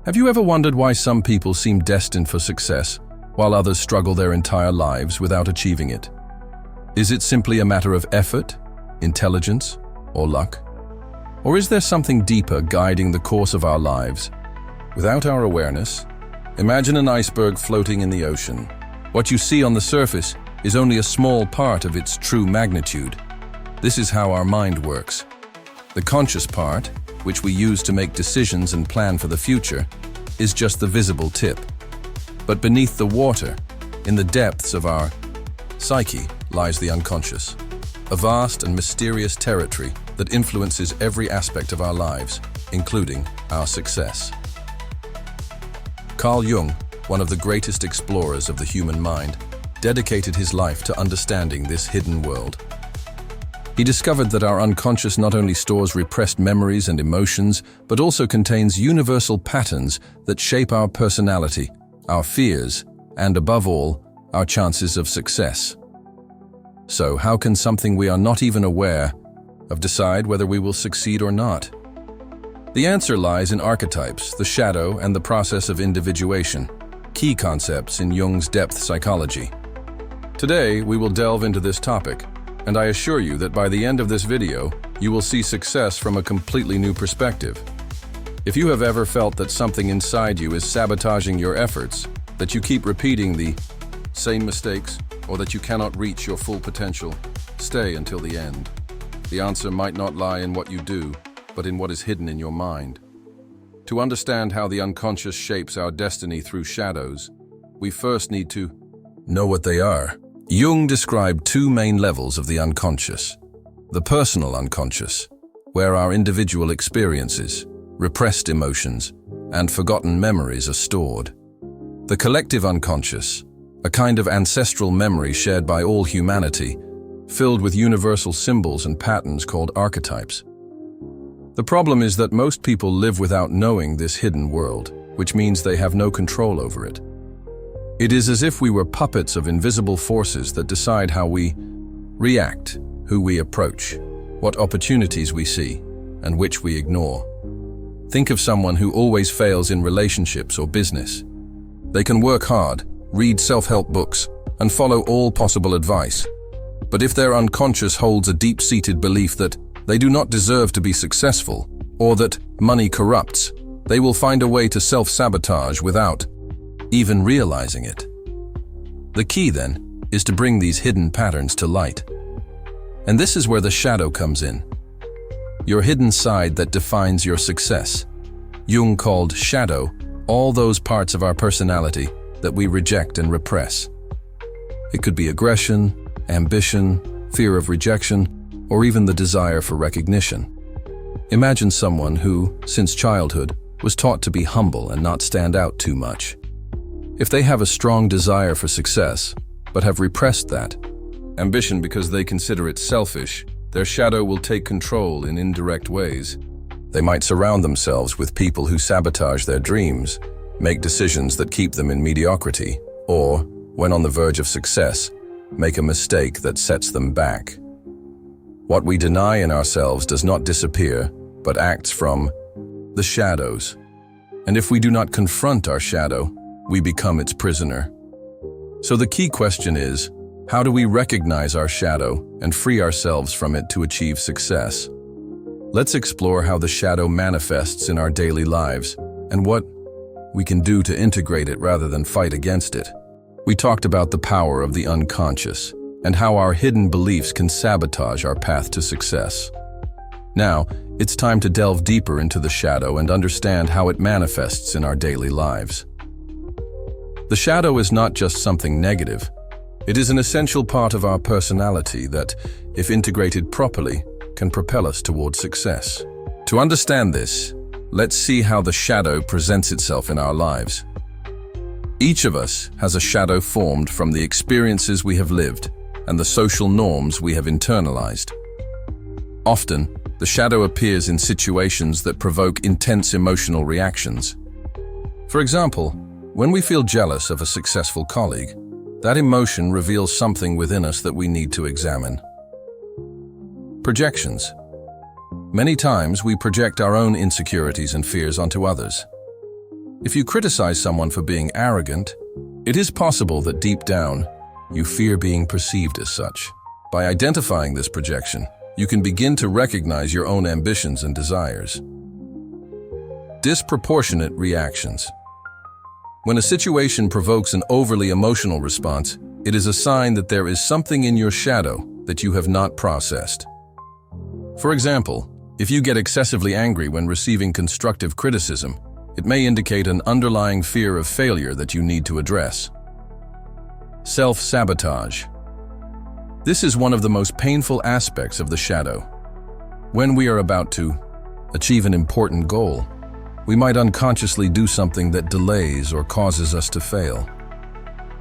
Have you ever wondered why some people seem destined for success, while others struggle their entire lives without achieving it? Is it simply a matter of effort, intelligence, or luck? Or is there something deeper guiding the course of our lives? Without our awareness, imagine an iceberg floating in the ocean. What you see on the surface is only a small part of its true magnitude. This is how our mind works. The conscious part, which we use to make decisions and plan for the future, is just the visible tip. But beneath the water, in the depths of our psyche, lies the unconscious, a vast and mysterious territory that influences every aspect of our lives, including our success. Carl Jung, one of the greatest explorers of the human mind, dedicated his life to understanding this hidden world. He discovered that our unconscious not only stores repressed memories and emotions, but also contains universal patterns that shape our personality, our fears, and above all, our chances of success. So, how can something we are not even aware of decide whether we will succeed or not? The answer lies in archetypes, the shadow, and the process of individuation, key concepts in Jung's depth psychology. Today, we will delve into this topic, and I assure you that by the end of this video, you will see success from a completely new perspective. If you have ever felt that something inside you is sabotaging your efforts, that you keep repeating the same mistakes, or that you cannot reach your full potential, stay until the end. The answer might not lie in what you do, but in what is hidden in your mind. To understand how the unconscious shapes our destiny through shadows, we first need to know what they are. Jung described two main levels of the unconscious. The personal unconscious, where our individual experiences, repressed emotions, and forgotten memories are stored. The collective unconscious, a kind of ancestral memory shared by all humanity, filled with universal symbols and patterns called archetypes. The problem is that most people live without knowing this hidden world, which means they have no control over it. It is as if we were puppets of invisible forces that decide how we react, who we approach, what opportunities we see, and which we ignore. Think of someone who always fails in relationships or business. They can work hard, read self-help books, and follow all possible advice. But if their unconscious holds a deep-seated belief that they do not deserve to be successful, or that money corrupts, they will find a way to self-sabotage without even realizing it. The key, then, is to bring these hidden patterns to light. And this is where the shadow comes in. Your hidden side that defines your success. Jung called shadow all those parts of our personality that we reject and repress. It could be aggression, ambition, fear of rejection, or even the desire for recognition. Imagine someone who, since childhood, was taught to be humble and not stand out too much. If they have a strong desire for success, but have repressed that ambition because they consider it selfish, their shadow will take control in indirect ways. They might surround themselves with people who sabotage their dreams, make decisions that keep them in mediocrity, or, when on the verge of success, make a mistake that sets them back. What we deny in ourselves does not disappear, but acts from the shadows. And if we do not confront our shadow, we become its prisoner. So the key question is, how do we recognize our shadow and free ourselves from it to achieve success? Let's explore how the shadow manifests in our daily lives and what we can do to integrate it rather than fight against it. We talked about the power of the unconscious and how our hidden beliefs can sabotage our path to success. Now, it's time to delve deeper into the shadow and understand how it manifests in our daily lives. The shadow is not just something negative. It is an essential part of our personality that, if integrated properly, can propel us toward success. To understand this, let's see how the shadow presents itself in our lives. Each of us has a shadow formed from the experiences we have lived and the social norms we have internalized. Often, the shadow appears in situations that provoke intense emotional reactions. For example, when we feel jealous of a successful colleague, that emotion reveals something within us that we need to examine. Projections. Many times we project our own insecurities and fears onto others. If you criticize someone for being arrogant, it is possible that deep down, you fear being perceived as such. By identifying this projection, you can begin to recognize your own ambitions and desires. Disproportionate reactions. When a situation provokes an overly emotional response, it is a sign that there is something in your shadow that you have not processed. For example, if you get excessively angry when receiving constructive criticism, it may indicate an underlying fear of failure that you need to address. Self-sabotage. This is one of the most painful aspects of the shadow. When we are about to achieve an important goal, we might unconsciously do something that delays or causes us to fail.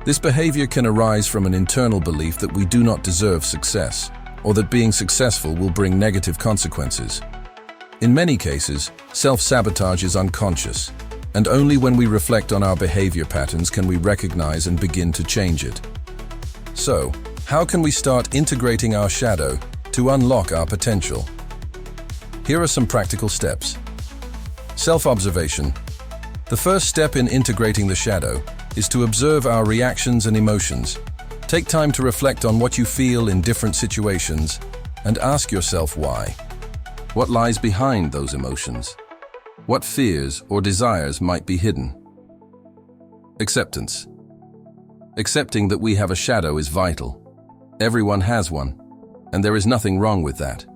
This behavior can arise from an internal belief that we do not deserve success, or that being successful will bring negative consequences. In many cases, self-sabotage is unconscious, and only when we reflect on our behavior patterns can we recognize and begin to change it. So, how can we start integrating our shadow to unlock our potential? Here are some practical steps. Self-observation. The first step in integrating the shadow is to observe our reactions and emotions. Take time to reflect on what you feel in different situations and ask yourself why. What lies behind those emotions? What fears or desires might be hidden? Acceptance. Accepting that we have a shadow is vital. Everyone has one, and there is nothing wrong with that.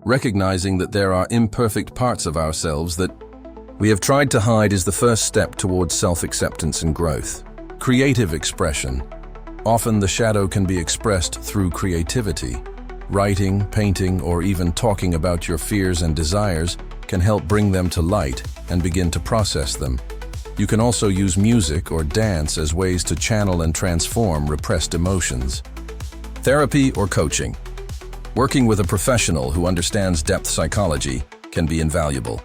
Recognizing that there are imperfect parts of ourselves that we have tried to hide is the first step towards self-acceptance and growth. Creative expression. Often the shadow can be expressed through creativity. Writing, painting, or even talking about your fears and desires can help bring them to light and begin to process them. You can also use music or dance as ways to channel and transform repressed emotions. Therapy or coaching. Working with a professional who understands depth psychology can be invaluable.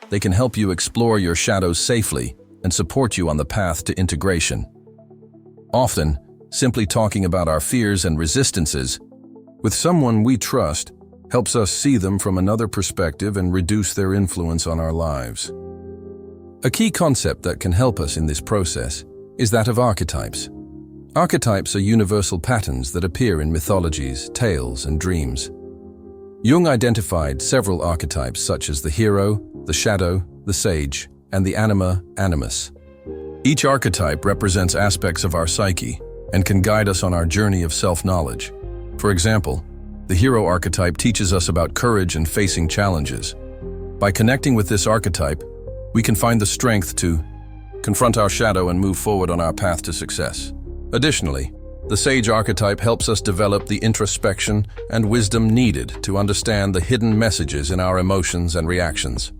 They can help you explore your shadows safely and support you on the path to integration. Often, simply talking about our fears and resistances with someone we trust helps us see them from another perspective and reduce their influence on our lives. A key concept that can help us in this process is that of archetypes. Archetypes are universal patterns that appear in mythologies, tales, and dreams. Jung identified several archetypes such as the hero, the shadow, the sage, and the anima, animus. Each archetype represents aspects of our psyche and can guide us on our journey of self-knowledge. For example, the hero archetype teaches us about courage and facing challenges. By connecting with this archetype, we can find the strength to confront our shadow and move forward on our path to success. Additionally, the sage archetype helps us develop the introspection and wisdom needed to understand the hidden messages in our emotions and reactions.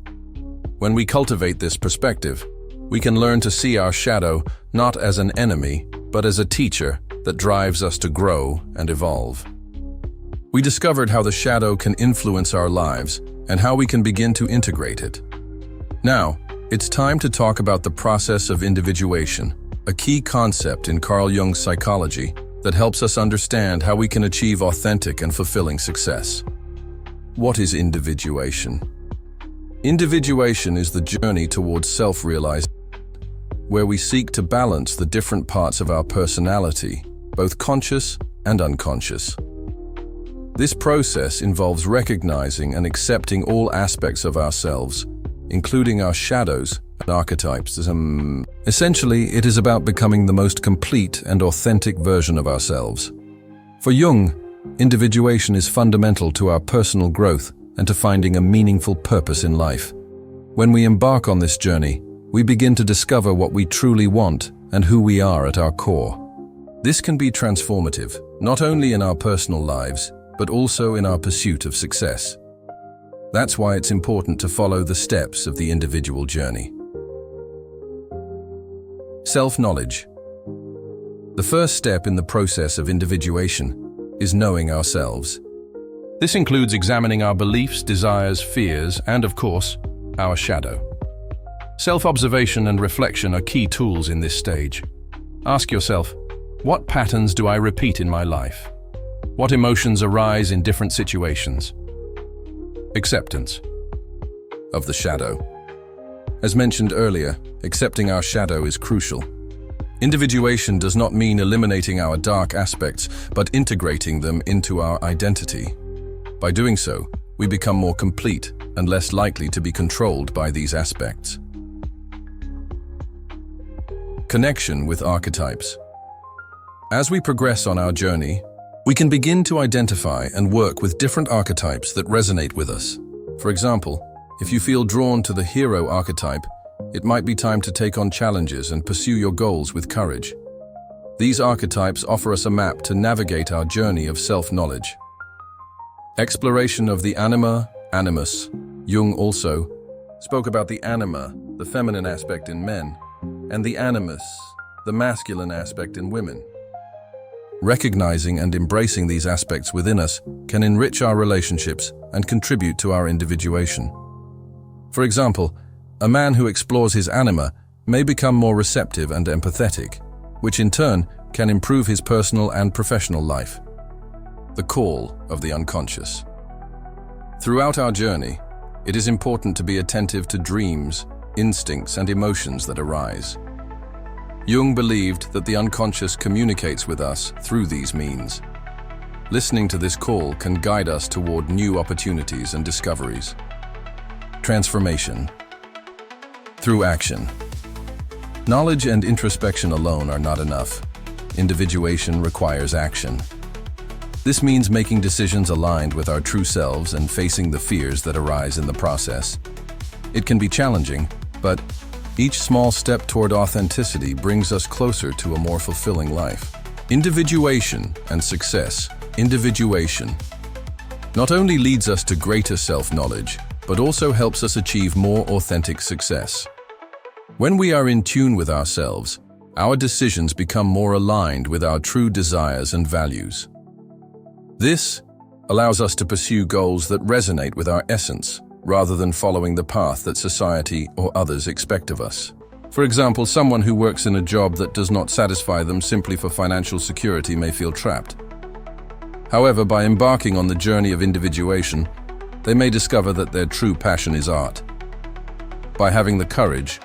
When we cultivate this perspective, we can learn to see our shadow not as an enemy, but as a teacher that drives us to grow and evolve. We discovered how the shadow can influence our lives and how we can begin to integrate it. Now, it's time to talk about the process of individuation, a key concept in Carl Jung's psychology that helps us understand how we can achieve authentic and fulfilling success. What is individuation? Individuation is the journey towards self-realization, where we seek to balance the different parts of our personality, both conscious and unconscious. This process involves recognizing and accepting all aspects of ourselves, including our shadows and archetypes. Essentially, it is about becoming the most complete and authentic version of ourselves. For Jung, individuation is fundamental to our personal growth and to finding a meaningful purpose in life. When we embark on this journey, we begin to discover what we truly want and who we are at our core. This can be transformative, not only in our personal lives, but also in our pursuit of success. That's why it's important to follow the steps of the individual journey. Self-knowledge. The first step in the process of individuation is knowing ourselves. This includes examining our beliefs, desires, fears, and of course, our shadow. Self-observation and reflection are key tools in this stage. Ask yourself, what patterns do I repeat in my life? What emotions arise in different situations? Acceptance of the shadow. As mentioned earlier, accepting our shadow is crucial. Individuation does not mean eliminating our dark aspects, but integrating them into our identity. By doing so, we become more complete and less likely to be controlled by these aspects. Connection with archetypes. As we progress on our journey, we can begin to identify and work with different archetypes that resonate with us. For example, if you feel drawn to the hero archetype, it might be time to take on challenges and pursue your goals with courage. These archetypes offer us a map to navigate our journey of self-knowledge. Exploration of the anima, animus. Jung also spoke about the anima, the feminine aspect in men, and the animus, the masculine aspect in women. Recognizing and embracing these aspects within us can enrich our relationships and contribute to our individuation. For example, a man who explores his anima may become more receptive and empathetic, which in turn can improve his personal and professional life. The call of the unconscious. Throughout our journey, it is important to be attentive to dreams, instincts, and emotions that arise. Jung believed that the unconscious communicates with us through these means. Listening to this call can guide us toward new opportunities and discoveries. Transformation. Through action. Knowledge and introspection alone are not enough. Individuation requires action. This means making decisions aligned with our true selves and facing the fears that arise in the process. It can be challenging, but each small step toward authenticity brings us closer to a more fulfilling life. Individuation and success. Individuation not only leads us to greater self-knowledge, but also helps us achieve more authentic success. When we are in tune with ourselves, our decisions become more aligned with our true desires and values. This allows us to pursue goals that resonate with our essence, rather than following the path that society or others expect of us. For example, someone who works in a job that does not satisfy them simply for financial security may feel trapped. However, by embarking on the journey of individuation, they may discover that their true passion is art. By having the courage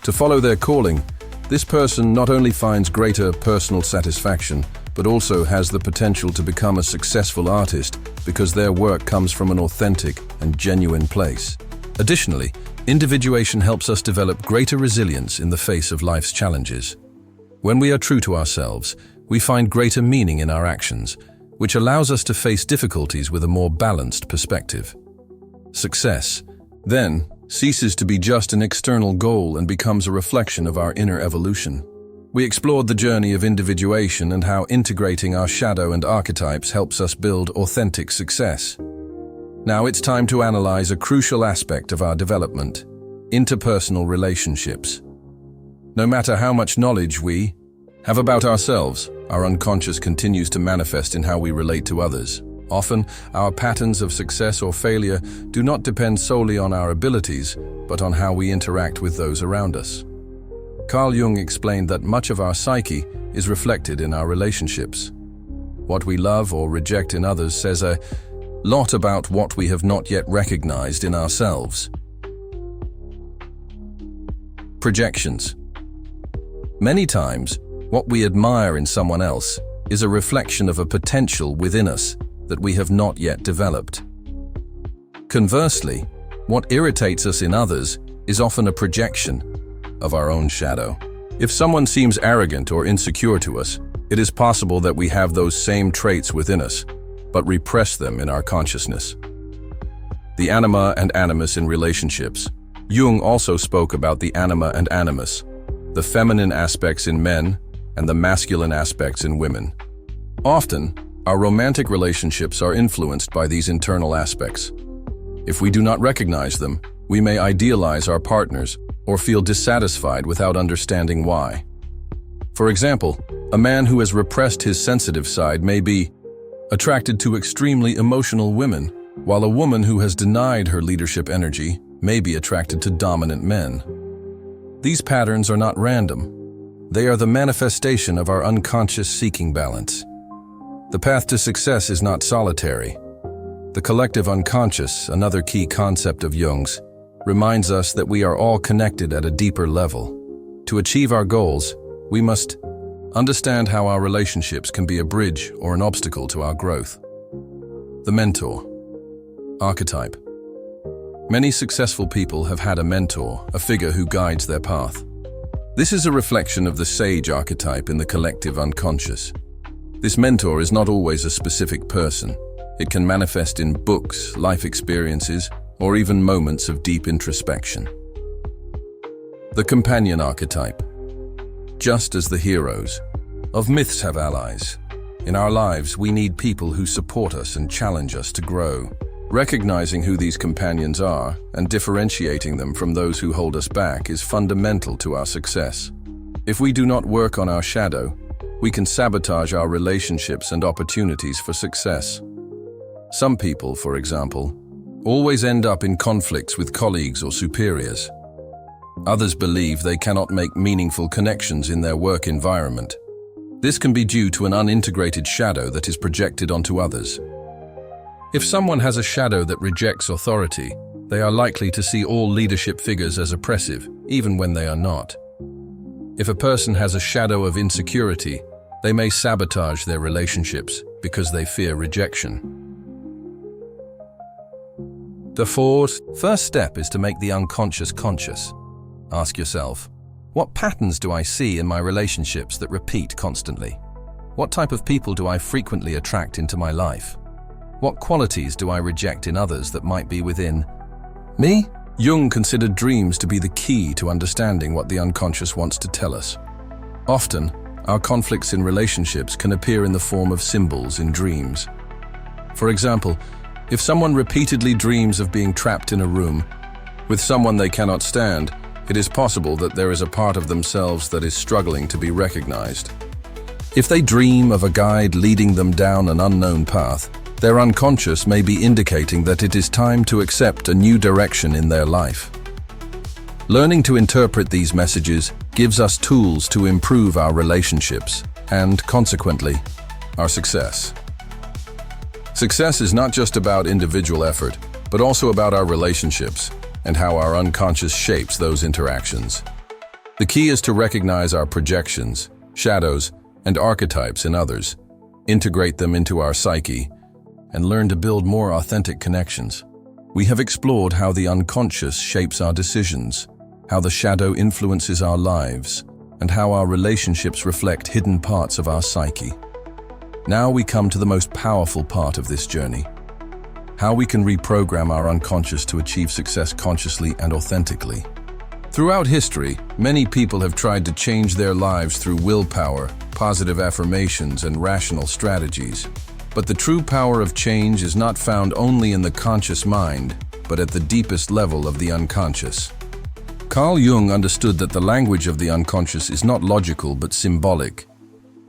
to follow their calling, this person not only finds greater personal satisfaction, but also has the potential to become a successful artist because their work comes from an authentic and genuine place. Additionally, individuation helps us develop greater resilience in the face of life's challenges. When we are true to ourselves, we find greater meaning in our actions, which allows us to face difficulties with a more balanced perspective. Success, then, ceases to be just an external goal and becomes a reflection of our inner evolution. We explored the journey of individuation and how integrating our shadow and archetypes helps us build authentic success. Now it's time to analyze a crucial aspect of our development: interpersonal relationships. No matter how much knowledge we have about ourselves, our unconscious continues to manifest in how we relate to others. Often, our patterns of success or failure do not depend solely on our abilities, but on how we interact with those around us. Carl Jung explained that much of our psyche is reflected in our relationships. What we love or reject in others says a lot about what we have not yet recognized in ourselves. Projections. Many times, what we admire in someone else is a reflection of a potential within us that we have not yet developed. Conversely, what irritates us in others is often a projection of our own shadow. If someone seems arrogant or insecure to us, it is possible that we have those same traits within us, but repress them in our consciousness. The anima and animus in relationships. Jung also spoke about the anima and animus, the feminine aspects in men and the masculine aspects in women. Often, our romantic relationships are influenced by these internal aspects. If we do not recognize them, we may idealize our partners or feel dissatisfied without understanding why. For example, a man who has repressed his sensitive side may be attracted to extremely emotional women, while a woman who has denied her leadership energy may be attracted to dominant men. These patterns are not random. They are the manifestation of our unconscious seeking balance. The path to success is not solitary. The collective unconscious, another key concept of Jung's, reminds us that we are all connected at a deeper level. To achieve our goals, we must understand how our relationships can be a bridge or an obstacle to our growth. The mentor. Archetype. Many successful people have had a mentor, a figure who guides their path. This is a reflection of the sage archetype in the collective unconscious. This mentor is not always a specific person. It can manifest in books, life experiences, or even moments of deep introspection. The companion archetype. Just as the heroes of myths have allies, in our lives we need people who support us and challenge us to grow. Recognizing who these companions are and differentiating them from those who hold us back is fundamental to our success. If we do not work on our shadow, we can sabotage our relationships and opportunities for success. Some people, for example, always end up in conflicts with colleagues or superiors. Others believe they cannot make meaningful connections in their work environment. This can be due to an unintegrated shadow that is projected onto others. If someone has a shadow that rejects authority, they are likely to see all leadership figures as oppressive, even when they are not. If a person has a shadow of insecurity, they may sabotage their relationships because they fear rejection. The first step is to make the unconscious conscious. Ask yourself, what patterns do I see in my relationships that repeat constantly? What type of people do I frequently attract into my life? What qualities do I reject in others that might be within me? Jung considered dreams to be the key to understanding what the unconscious wants to tell us. Often, our conflicts in relationships can appear in the form of symbols in dreams. For example, if someone repeatedly dreams of being trapped in a room with someone they cannot stand, it is possible that there is a part of themselves that is struggling to be recognized. If they dream of a guide leading them down an unknown path, their unconscious may be indicating that it is time to accept a new direction in their life. Learning to interpret these messages gives us tools to improve our relationships and, consequently, our success. Success is not just about individual effort, but also about our relationships and how our unconscious shapes those interactions. The key is to recognize our projections, shadows, and archetypes in others, integrate them into our psyche, and learn to build more authentic connections. We have explored how the unconscious shapes our decisions, how the shadow influences our lives, and how our relationships reflect hidden parts of our psyche. Now we come to the most powerful part of this journey: how we can reprogram our unconscious to achieve success consciously and authentically. Throughout history, many people have tried to change their lives through willpower, positive affirmations, and rational strategies. But the true power of change is not found only in the conscious mind, but at the deepest level of the unconscious. Carl Jung understood that the language of the unconscious is not logical but symbolic.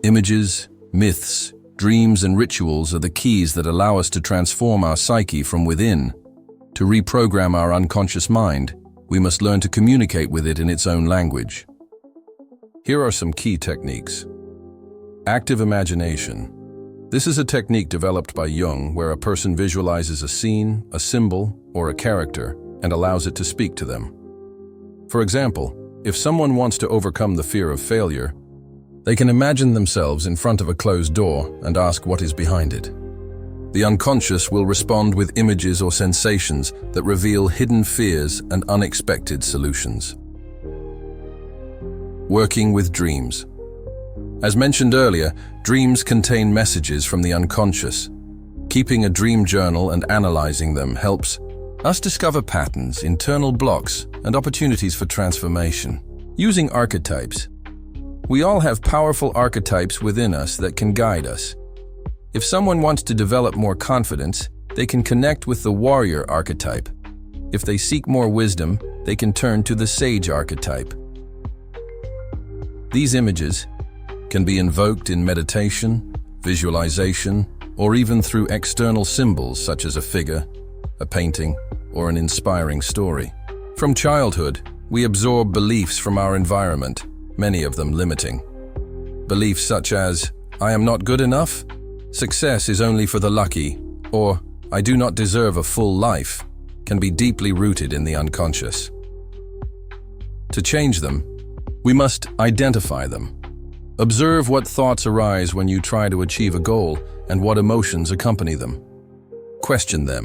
Images, myths, dreams, and rituals are the keys that allow us to transform our psyche from within. To reprogram our unconscious mind, we must learn to communicate with it in its own language. Here are some key techniques. Active imagination. This is a technique developed by Jung where a person visualizes a scene, a symbol, or a character and allows it to speak to them. For example, if someone wants to overcome the fear of failure, they can imagine themselves in front of a closed door and ask what is behind it. The unconscious will respond with images or sensations that reveal hidden fears and unexpected solutions. Working with dreams. As mentioned earlier, dreams contain messages from the unconscious. Keeping a dream journal and analyzing them helps us discover patterns, internal blocks, and opportunities for transformation. Using archetypes. We all have powerful archetypes within us that can guide us. If someone wants to develop more confidence, they can connect with the warrior archetype. If they seek more wisdom, they can turn to the sage archetype. These images can be invoked in meditation, visualization, or even through external symbols such as a figure, a painting, or an inspiring story. From childhood, we absorb beliefs from our environment, many of them limiting. Beliefs such as, "I am not good enough," "Success is only for the lucky," or "I do not deserve a full life," can be deeply rooted in the unconscious. To change them, we must identify them. Observe what thoughts arise when you try to achieve a goal and what emotions accompany them. Question them.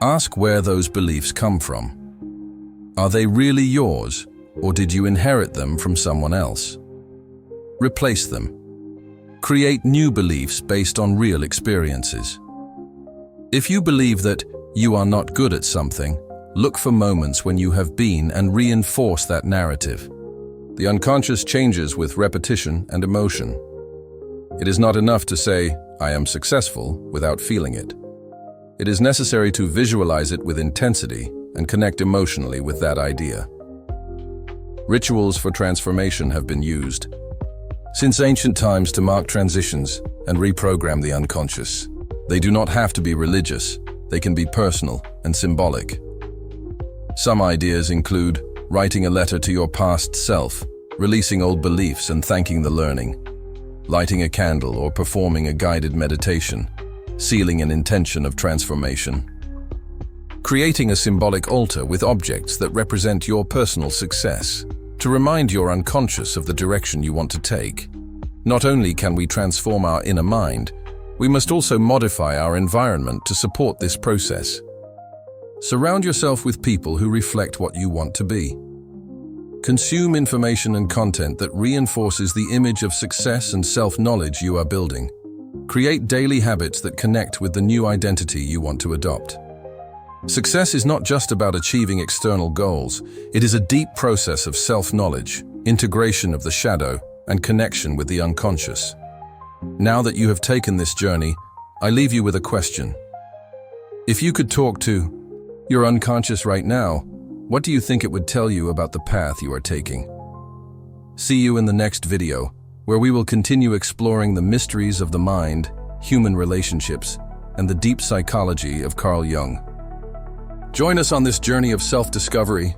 Ask where those beliefs come from. Are they really yours, or did you inherit them from someone else? Replace them. Create new beliefs based on real experiences. If you believe that you are not good at something, look for moments when you have been and reinforce that narrative. The unconscious changes with repetition and emotion. It is not enough to say, "I am successful," without feeling it. It is necessary to visualize it with intensity and connect emotionally with that idea. Rituals for transformation have been used since ancient times to mark transitions and reprogram the unconscious. They do not have to be religious, they can be personal and symbolic. Some ideas include writing a letter to your past self, releasing old beliefs and thanking the learning, lighting a candle or performing a guided meditation, sealing an intention of transformation. Creating a symbolic altar with objects that represent your personal success, to remind your unconscious of the direction you want to take. Not only can we transform our inner mind, we must also modify our environment to support this process. Surround yourself with people who reflect what you want to be. Consume information and content that reinforces the image of success and self-knowledge you are building. Create daily habits that connect with the new identity you want to adopt. Success is not just about achieving external goals, it is a deep process of self-knowledge, integration of the shadow, and connection with the unconscious. Now that you have taken this journey, I leave you with a question. If you could talk to your unconscious right now, what do you think it would tell you about the path you are taking? See you in the next video, where we will continue exploring the mysteries of the mind, human relationships, and the deep psychology of Carl Jung. Join us on this journey of self-discovery